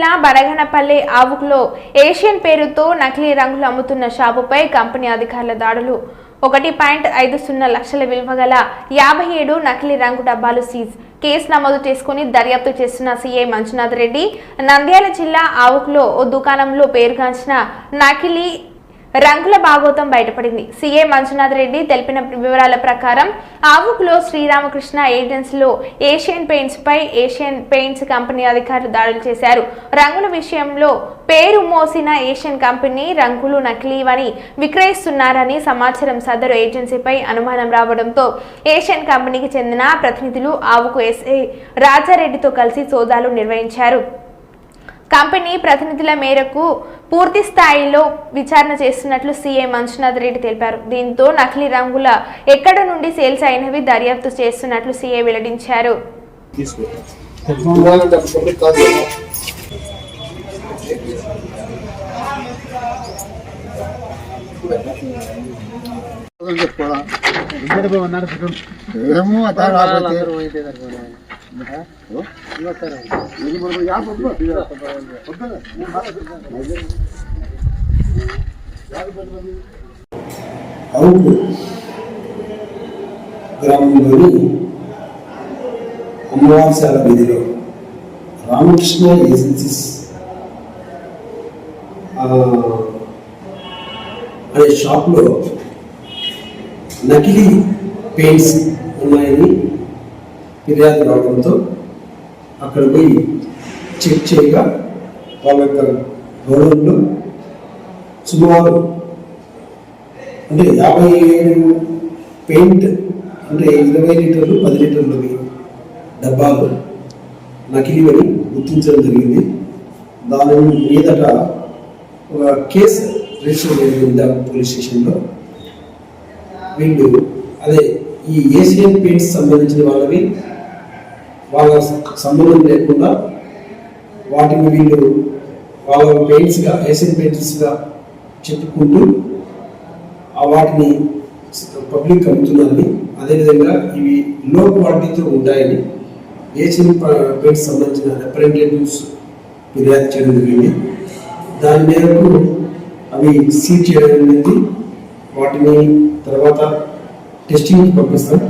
చెందిన బనగనపల్లి ఆవుకులో ఏషియన్ పేరుతో నకిలీ రంగులు అమ్ముతున్న షాపుపై కంపెనీ అధికారుల దాడులు. 1.50 లక్షల విలువ గల 57 నకిలీ రంగు డబ్బాలు సీజ్. కేసు నమోదు చేసుకుని దర్యాప్తు చేస్తున్న సీఐ మంజునాథ్ రెడ్డి. నంద్యాల జిల్లా ఆవుకులో ఓ దుకాణంలో పేరుగాంచిన నకిలీ రంగుల భాగోతం బయటపడింది. సీఐ మంజునాథ్ రెడ్డి తెలిపిన వివరాల ప్రకారం ఆవుకులో శ్రీరామకృష్ణ ఏజెన్సీలో ఏషియన్ పెయింట్స్ పై ఏషియన్ పెయింట్స్ కంపెనీ అధికారులు దాడులు చేశారు. రంగుల విషయంలో పేరు మోసిన ఏషియన్ కంపెనీ రంగులు నకిలీవని విక్రయిస్తున్నారని సమాచారం. సదరు ఏజెన్సీపై అనుమానం రావడంతో ఏషియన్ కంపెనీకి చెందిన ప్రతినిధులు ఆవుకు ఎస్ఐ రాజారెడ్డితో కలిసి సోదాలు నిర్వహించారు. కంపెనీ ప్రతినిధుల మేరకు పూర్తి స్థాయిలో విచారణ చేస్తున్నట్లు సీఐ మంజునాథ్ రెడ్డి తెలిపారు. దీంతో నకిలీ రంగుల ఎక్కడ నుండి సేల్స్ అయినవి దర్యాప్తు చేస్తున్నట్లు సీఐ వెల్లడించారు. అవును గ్రామంలోని అమ్మవారిశాల వీధిలో రామకృష్ణ ఏజెన్సీస్ అనే షాప్లో నకిలీ పెయింట్స్ ఉన్నాయని ఫిర్యాదు రావడంతో అక్కడ పోయి చెక్ చేయగా వాళ్ళ యొక్క గోడౌన్లో సుమారు అంటే 57 పెయింట్ అంటే 20 లీటర్లు 10 లీటర్లవి డబ్బాలు నకిలీవని గుర్తించడం జరిగింది. దాని మీదట ఒక కేసు రిజిస్టర్ జరిగింది పోలీస్ స్టేషన్లో. వీళ్ళు అదే ఈ ఏషియన్ పెయింట్స్ సంబంధించిన వాళ్ళవి వాళ్ళ సంబంధం లేకుండా వాటిని వీళ్ళు వాళ్ళ పెయింట్స్గా ఏషియన్ పెయింట్స్గా చెప్పుకుంటూ వాటిని పబ్లిక్ అమ్ముతున్నారని, అదేవిధంగా ఇవి లో క్వాలిటీతో ఉంటాయని ఏషియన్ పెయింట్స్ సంబంధించిన రిప్రజెంటేటివ్స్ ఫిర్యాదు చేయడం జరిగింది. దాని మేరకు అవి సీజ్ చేయడం జరిగింది. వాటిని తర్వాత టెస్టింగ్కి పంపిస్తాం.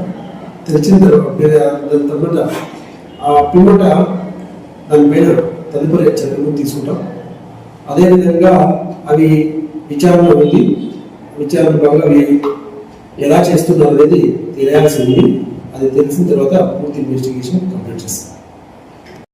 తెచ్చిన తర్వాత ఆ పిమ్మట దానిపైన తదుపరి చర్యలు తీసుకుంటాం. అదేవిధంగా అవి విచారణ ఉంది. విచారణ భాగంగా అవి ఎలా చేస్తున్నారు అనేది తెలియాల్సి ఉంది. అది తెలిసిన తర్వాత పూర్తి ఇన్వెస్టిగేషన్ కంప్లీట్ చేస్తాం.